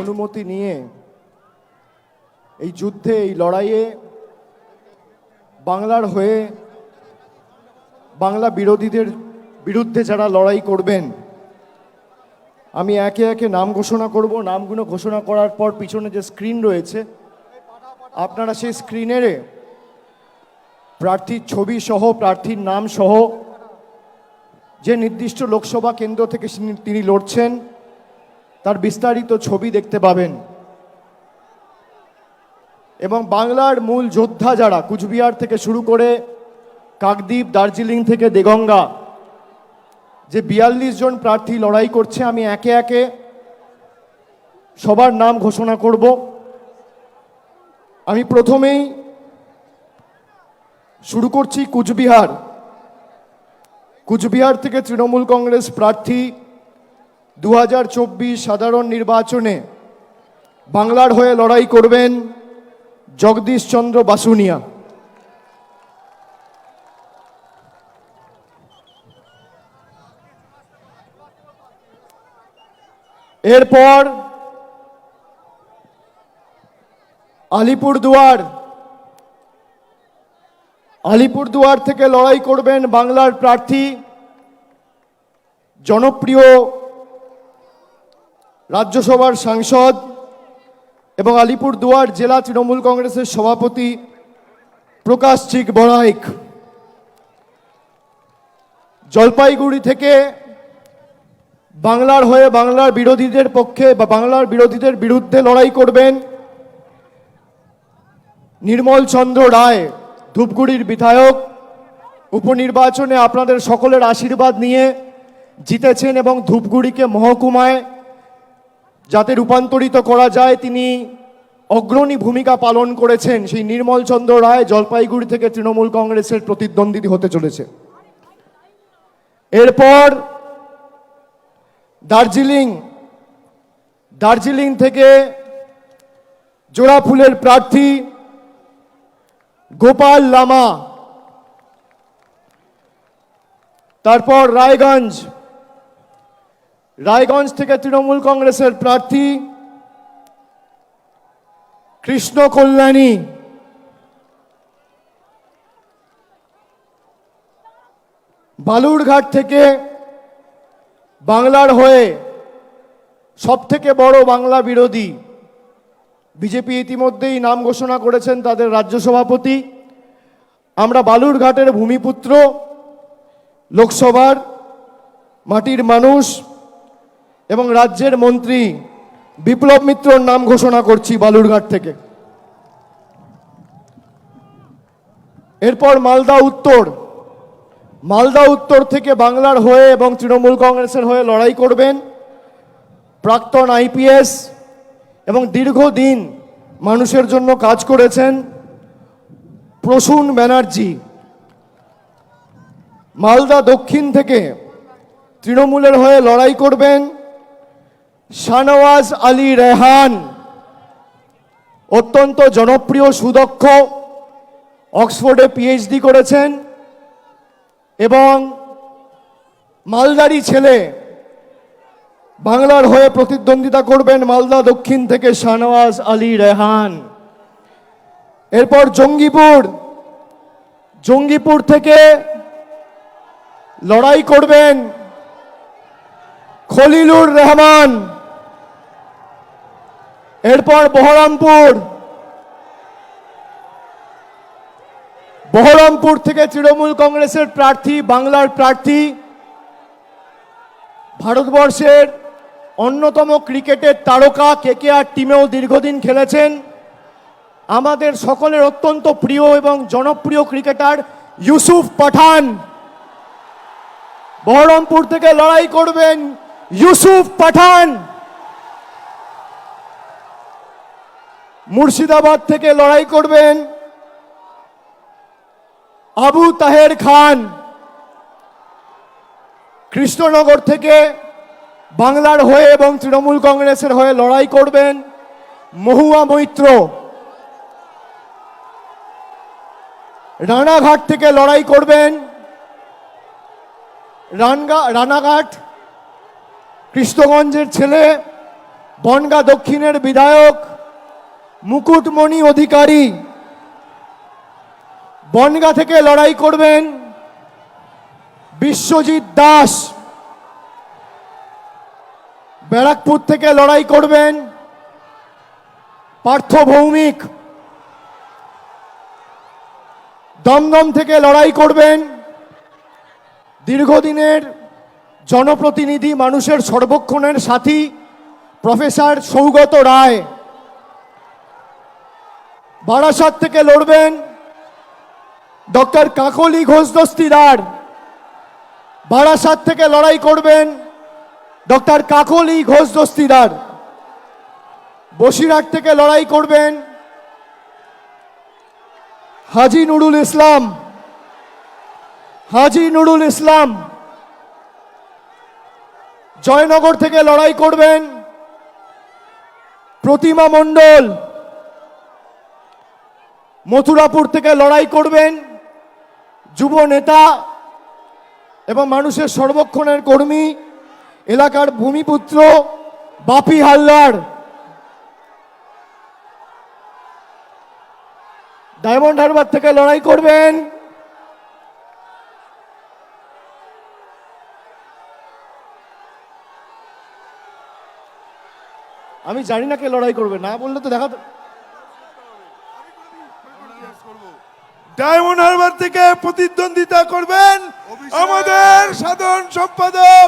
অনুমতি নিয়ে এই যুদ্ধে, এই লড়াইয়ে বাংলার হয়ে বাংলা বিরোধীদের বিরুদ্ধে যারা লড়াই করবেন, আমি একে একে নাম ঘোষণা করব। নামগুলো ঘোষণা করার পর পিছনে যে স্ক্রিন রয়েছে, আপনারা সেই স্ক্রিনের প্রার্থীর ছবি সহ, প্রার্থীর নাম সহ, যে নির্দিষ্ট লোকসভা কেন্দ্র থেকে তিনি লড়ছেন তার বিস্তারিত ছবি দেখতে পাবেন। এবং বাংলার মূল যোদ্ধা যারা, কুচবিহার থেকে শুরু করে কাকদ্বীপ, দার্জিলিং থেকে দেগঙ্গা, যে 42 জন প্রার্থী লড়াই করছে, আমি একে একে সবার নাম ঘোষণা করব। আমি প্রথমেই শুরু করছি কুচবিহার। কুচবিহার থেকে তৃণমূল কংগ্রেস প্রার্থী 2024 সাধারণ নির্বাচনে বাংলার হয়ে লড়াই করবেন জগদীশ চন্দ্র বাসুনিয়া। এরপর আলিপুরদুয়ার থেকে লড়াই করবেন বাংলার প্রার্থী, জনপ্রিয় রাজ্যসভার সাংসদ এবং আলিপুরদুয়ার জেলা তৃণমূল কংগ্রেসের সভাপতি প্রকাশ চিক বড়াইক। জলপাইগুড়ি থেকে বাংলার হয়ে বাংলার বিরোধীদের পক্ষে বা বাংলার বিরোধীদের বিরুদ্ধে লড়াই করবেন নির্মল চন্দ্র রায়, ধূপগুড়ির বিধায়ক। উপনির্বাচনে আপনাদের সকলের আশীর্বাদ নিয়ে জিতেছেন এবং ধূপগুড়িকে মহকুমায় যাতে রূপান্তরিত করা যায় তিনি অগ্রণী ভূমিকা পালন করেছেন। সেই নির্মল চন্দ্র রায় জলপাইগুড়ি থেকে তৃণমূল কংগ্রেসের প্রতিদ্বন্দ্বী হতে চলেছে। এরপর দার্জিলিং থেকে জোড়াফুলের প্রার্থী গোপাল লামা। তারপর রায়গঞ্জ থেকে তৃণমূল কংগ্রেসের প্রার্থী কৃষ্ণ কল্যাণী। বালুরঘাট থেকে বাংলার হয়ে সবথেকে বড় বাংলা বিরোধী, বিজেপি ইতিমধ্যেই নাম ঘোষণা করেছেন তাদের রাজ্য সভাপতি। আমরা বালুরঘাটের ভূমিপুত্র, লোকসভার মাটির মানুষ এবং রাজ্যের মন্ত্রী বিপ্লব মিত্রর নাম ঘোষণা করছি বালুরঘাট থেকে। এরপর মালদা উত্তর থেকে বাংলার হয়ে এবং তৃণমূল কংগ্রেসের হয়ে লড়াই করবেন প্রাক্তন আইপিএস এবং দীর্ঘদিন মানুষের জন্য কাজ করেছেন প্রসূন ব্যানার্জি। মালদা দক্ষিণ থেকে তৃণমূলের হয়ে লড়াই করবেন শাহনওয়াজ আলী রেহান, অত্যন্ত জনপ্রিয়, সুদক্ষ, অক্সফোর্ডে পিএইচডি করেছেন এবং মালদারি ছেলে। বাংলার হয়ে প্রতিদ্বন্দ্বিতা করবেন মালদা দক্ষিণ থেকে শাহনওয়াজ আলী রেহান। এরপর জঙ্গিপুর থেকে লড়াই করবেন খলিলুর রহমান। এরপর বহরমপুর থেকে তৃণমূল কংগ্রেসের প্রার্থী, বাংলার প্রার্থী, ভারতবর্ষের অন্যতম ক্রিকেটের তারকা, কেকেআর টিমেও দীর্ঘদিন খেলেছেন, আমাদের সকলের অত্যন্ত প্রিয় এবং জনপ্রিয় ক্রিকেটার ইউসুফ পাঠান। বহরমপুর থেকে লড়াই করবেন ইউসুফ পাঠান। মুর্শিদাবাদ থেকে লড়াই করবেন আবু তাহের খান। কৃষ্ণনগর থেকে বাংলার হয়ে এবং তৃণমূল কংগ্রেসের হয়ে লড়াই করবেন মহুয়া মৈত্র। রানাঘাট থেকে লড়াই করবেন রানাঘাট কৃষ্ণগঞ্জের ছেলে বনগাঁ দক্ষিণের বিধায়ক মুকুটমণি অধিকারী। বনগাঁ থেকে লড়াই করবেন বিশ্বজিৎ দাস। ব্যারাকপুর থেকে লড়াই করবেন পার্থ ভৌমিক। দমদম থেকে লড়াই করবেন দীর্ঘদিনের জনপ্রতিনিধি, মানুষের সর্বক্ষণের সাথী প্রফেসর সৌগত রায়। বারাসাত থেকে লড়বেন ডক্টর কাকলি ঘোষ দস্তিদার। বারাসাত থেকে লড়াই করবেন ডক্টর কাকলি ঘোষ দস্তিদার। বসিরহাট থেকে লড়াই করবেন হাজি নুরুল ইসলাম। হাজি নুরুল ইসলাম। জয়নগর থেকে লড়াই করবেন প্রতিমা মণ্ডল। মথুরাপুর থেকে লড়াই করবেন যুব নেতা এবং মানুষের সর্বক্ষণের কর্মী, এলাকার ভূমিপুত্র বাপি হালদার। ডায়মন্ড হারবার থেকে লড়াই করবেন আমি জানি না কে লড়াই করবে, না বললে তো দেখা। ডায়মন্ড হারবার থেকে প্রতিদ্বন্দ্বিতা করবেন আমাদের সাধারণ সম্পাদক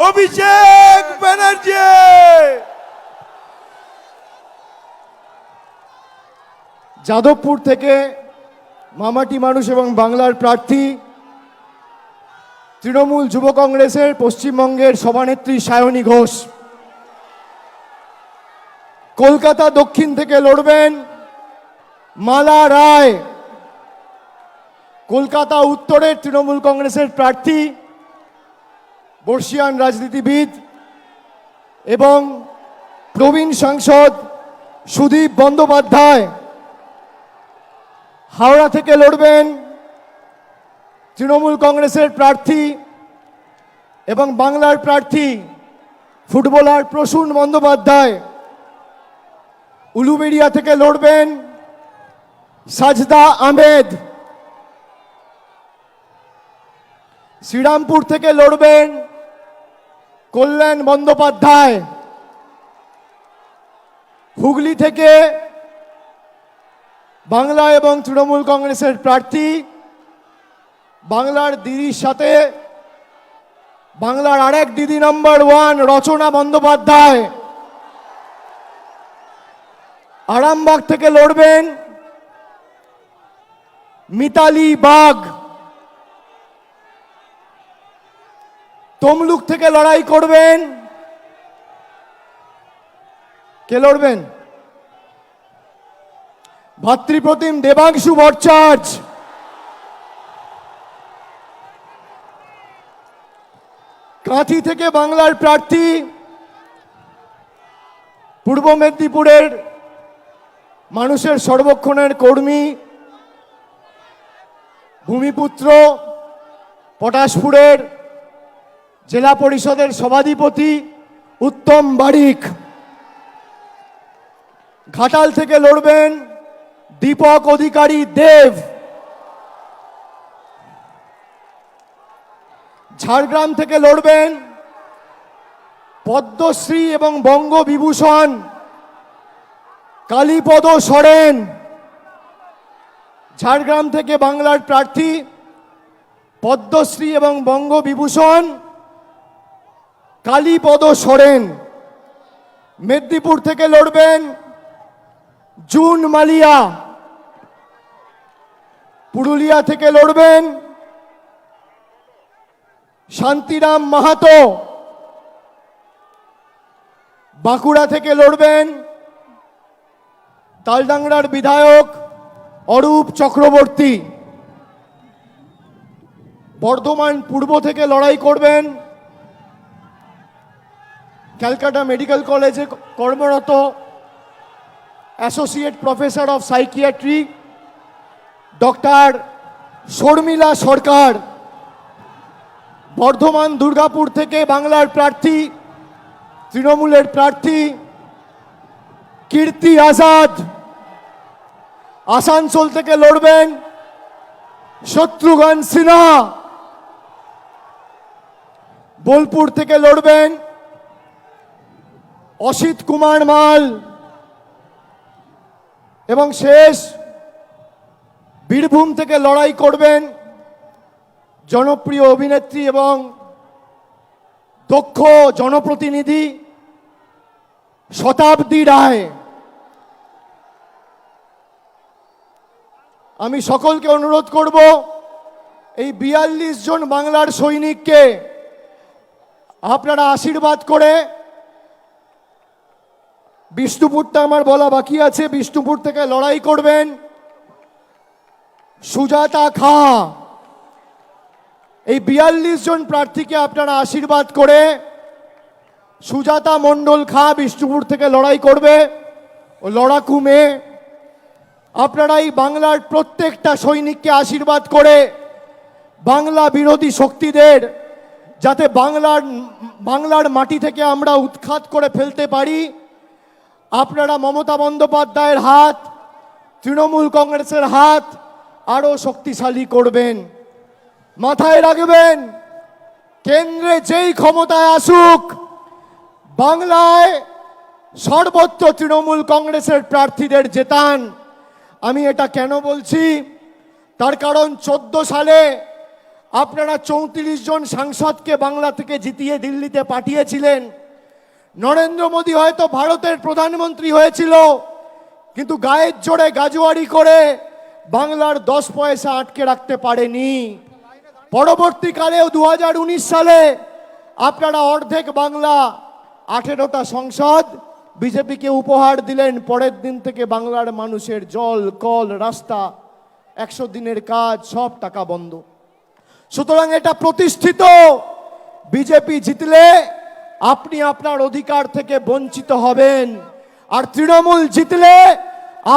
অভিষেক ব্যানার্জি। যাদবপুর থেকে মামাটি মানুষ এবং বাংলার প্রার্থী তৃণমূল যুব কংগ্রেসের পশ্চিমবঙ্গের সভানেত্রী সায়নী ঘোষ। কলকাতা দক্ষিণ থেকে লড়বেন মালা রায়। কলকাতা উত্তরের তৃণমূল কংগ্রেসের প্রার্থী বর্ষিয়ান রাজনীতিবিদ এবং প্রবীণ সাংসদ সুদীপ বন্দ্যোপাধ্যায়। হাওড়া থেকে লড়বেন তৃণমূল কংগ্রেসের প্রার্থী এবং বাংলার প্রার্থী ফুটবলার প্রসূন বন্দ্যোপাধ্যায়। উলুবেড়িয়া থেকে লড়বেন সাজদা আহমেদ। শ্রীরামপুর থেকে লড়বেন কল্যাণ বন্দ্যোপাধ্যায়। হুগলি থেকে বাংলা এবং তৃণমূল কংগ্রেসের প্রার্থী বাংলার দিদির সাথে বাংলার আরেক দিদি নম্বর 1 রচনা বন্দ্যোপাধ্যায়। আরামবাগ থেকে লড়বেন মিতালি বাগ। তমলুক থেকে লড়াই করবেন কে লড়বেন? ভাতৃপ্রতিম দেবাংশু ভট্টাচার্য। কাঁথি থেকে বাংলার প্রার্থী পূর্ব মেদিনীপুরের মানুষের সর্বক্ষণের কর্মী, ভূমিপুত্র, পটাশপুরের জেলা পরিষদের সভাধিপতি উত্তম বারিক। ঘাটাল থেকে লড়বেন দীপক অধিকারী দেব। ঝাড়গ্রাম থেকে লড়বেন পদ্মশ্রী এবং বঙ্গবিভূষণ কালীপদ সরেন। ঝাড়গ্রাম থেকে বাংলার প্রার্থী পদ্মশ্রী এবং বঙ্গবিভূষণ কালীপদ সরেন। মেদিনীপুর থেকে লড়বেন জুন মালিয়া। পুরুলিয়া থেকে লড়বেন শান্তিরাম মাহাতো। বাঁকুড়া থেকে লড়বেন তালডাংরার বিধায়ক অরূপ চক্রবর্তী। বর্ধমান পূর্ব থেকে লড়াই করবেন ক্যালকাটা মেডিকেল কলেজে কর্মরত associate professor of psychiatry doctor Sharmila Sarkar. Bardhaman Durgapur থেকে বাংলার প্রার্থী তৃণমূলের প্রার্থী কীর্তি আজাদ। আসানসোল থেকে লড়বেন শত্রুঘ্ন সিনহা। বোলপুর থেকে লড়বেন অসিত কুমার মাল। এবং শেষ বীরভূম থেকে লড়াই করবেন জনপ্রিয় অভিনেত্রী এবং দক্ষ জনপ্রতিনিধি শতাব্দী রায়। আমি সকলকে অনুরোধ করব এই ৪২ জন বাংলার সৈনিককে আপনারা আশীর্বাদ করে, বিষ্ণুপুরটা আমার বলা বাকি আছে, বিষ্ণুপুর থেকে লড়াই করবেন সুজাতা খাঁ। এই ৪২ জন প্রার্থীকে আপনারা আশীর্বাদ করে সুজাতা মণ্ডল খাঁ বিষ্ণুপুর থেকে লড়াই করবে, ও লড়াকু মেয়ে। আপনারা এই বাংলার প্রত্যেকটা সৈনিককে আশীর্বাদ করে বাংলা বিরোধী শক্তিদের যাতে বাংলার মাটি থেকে আমরা উৎখাত করে ফেলতে পারি, আপনারা মমতা বন্দ্যোপাধ্যায়ের হাত, তৃণমূল কংগ্রেসের হাত আরো শক্তিশালী করবেন। মাথায় রাখবেন, কেন্দ্রে যেই ক্ষমতায় আসুক, বাংলায় সর্বত্র তৃণমূল কংগ্রেসের প্রার্থীদের জেতান। আমি এটা কেন বলছি, তার কারণ 14 সালে আপনারা 34 জন সাংসদকে বাংলা থেকে জিতিয়ে দিল্লিতে পাঠিয়েছিলেন। নরেন্দ্র মোদী হয়তো ভারতের প্রধানমন্ত্রী হয়েছিল, কিন্তু গায়ের জোরে গাজুয়ারি করে বাংলার 10 পয়সা আটকে রাখতে পারেনি। পরবর্তীকালেও 2019 সালে আপনারা অর্ধেক বাংলা 18টা সংসদ বিজেপিকে উপহার দিলেন। পরের দিন থেকে বাংলার মানুষের জল, কল, রাস্তা, 100 দিনের কাজ সব টাকা বন্ধ। সুতরাং এটা প্রতিষ্ঠিত, বিজেপি জিতলে আপনি আপনার অধিকার থেকে বঞ্চিত হবেন, আর তৃণমূল জিতলে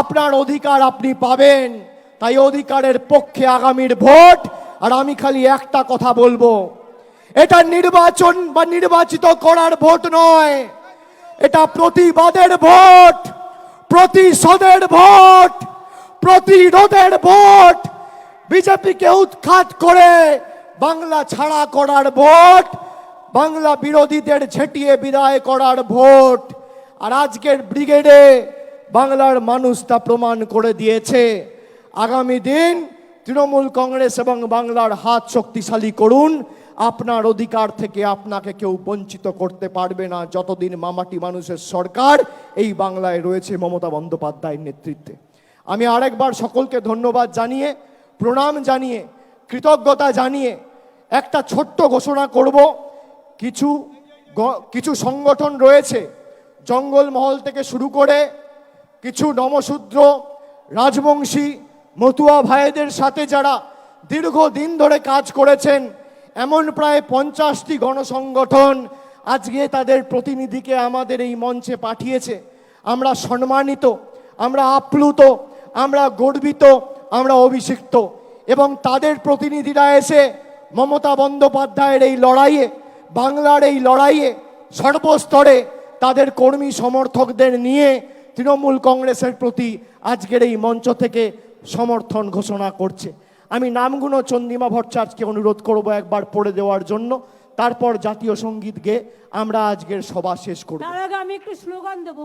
আপনার অধিকার আপনি পাবেন। তাই অধিকারের পক্ষে আগামীর ভোট। আর আমি খালি একটা কথা বলবো, এটা নির্বাচন বা নির্বাচিত করার ভোট নয়, এটা প্রতিবাদের ভোট, প্রতিশোধের ভোট, প্রতিরোধের ভোট, বিজেপিকে উৎখাত করে বাংলা ছাড়া করার ভোট, বাংলা বিরোধীদের ঝেঁটিয়ে বিদায় করার ভোট। আর আজকের ব্রিগেডে বাংলার মানুষ তা প্রমাণ করে দিয়েছে। আগামী দিন তৃণমূল কংগ্রেস এবং বাংলার হাত শক্তিশালী করুন। আপনার অধিকার থেকে আপনাকে কেউ বঞ্চিত করতে পারবে না যতদিন মামাটি মানুষের সরকার এই বাংলায় রয়েছে মমতা বন্দ্যোপাধ্যায়ের নেতৃত্বে। আমি আরেকবার সকলকে ধন্যবাদ জানিয়ে, প্রণাম জানিয়ে, কৃতজ্ঞতা জানিয়ে একটা ছোট্ট ঘোষণা করব। কিছু সংগঠন রয়েছে, জঙ্গলমহল থেকে শুরু করে কিছু নমশূদ্র, রাজবংশী, মতুয়া ভাইদের সাথে যারা দীর্ঘদিন ধরে কাজ করেছেন, এমন প্রায় 50টি গণসংগঠন আজকে তাদের প্রতিনিধিকে আমাদের এই মঞ্চে পাঠিয়েছে। আমরা সম্মানিত, আমরা আপ্লুত, আমরা গর্বিত, আমরা অভিষিক্ত। এবং তাদের প্রতিনিধিরা এসে মমতা বন্দ্যোপাধ্যায়ের এই লড়াইয়ে, বাংলার এই লড়াইয়ে সর্বস্তরে তাদের কর্মী সমর্থকদের নিয়ে তৃণমূল কংগ্রেসের প্রতি আজকের এই মঞ্চ থেকে সমর্থন ঘোষণা করছে। আমি নামগুলো চন্দ্রিমা ভট্টাচার্যকে অনুরোধ করব একবার পড়ে দেওয়ার জন্য, তারপর জাতীয় সঙ্গীত গেয়ে আমরা আজকের সভা শেষ করব। তার আগে আমি একটু স্লোগান দেবো।